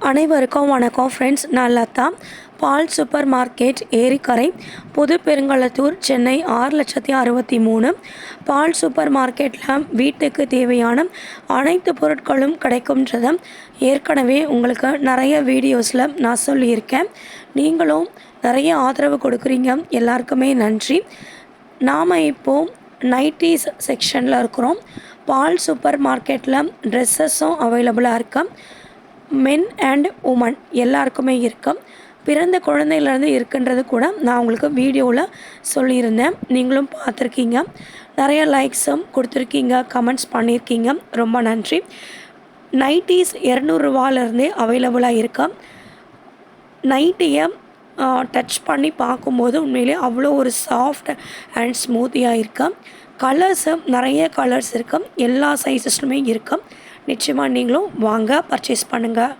அனைவருக்கும் வணக்கம் ஃப்ரெண்ட்ஸ். நான் லதா. பால் சூப்பர் மார்க்கெட், ஏரிக்கரை, புது பெருங்களத்தூர், சென்னை 6,63,000. பால் சூப்பர் மார்க்கெட்டில் வீட்டுக்கு தேவையான அனைத்து பொருட்களும் கிடைக்கும்ன்றதை ஏற்கனவே உங்களுக்கு நிறைய வீடியோஸில் நான் சொல்லியிருக்கேன். நீங்களும் நிறைய ஆதரவு கொடுக்குறீங்க, எல்லாருக்குமே நன்றி. நாம் இப்போது நைட்டிஸ் செக்ஷனில் இருக்கிறோம். பால் சூப்பர் மார்க்கெட்டில் ட்ரெஸ்ஸஸும் அவைலபிளாக இருக்குது. மென் அண்ட் உமன் எல்லாருக்குமே இருக்கும். பிறந்த குழந்தையிலேருந்து இருக்குன்றது கூட நான் உங்களுக்கு வீடியோவில் சொல்லியிருந்தேன். நீங்களும் பார்த்துருக்கீங்க. நிறைய லைக்ஸும் கொடுத்துருக்கீங்க, கமெண்ட்ஸ் பண்ணியிருக்கீங்க. ரொம்ப நன்றி. நைட்டிஸ் 200 ரூபாலேருந்தே அவைலபிளாக இருக்கு. நைட்டியை டச் பண்ணி பார்க்கும்போது உண்மையிலே அவ்வளோ ஒரு சாஃப்ட் அண்ட் ஸ்மூத்தியாக இருக்குது. கலர்ஸு நிறைய கலர்ஸ் இருக்குது. எல்லா சைஸஸ்லுமே இருக்குது. நிச்சயமாக நீங்களும் வாங்க, பர்ச்சேஸ் பண்ணுங்கள்.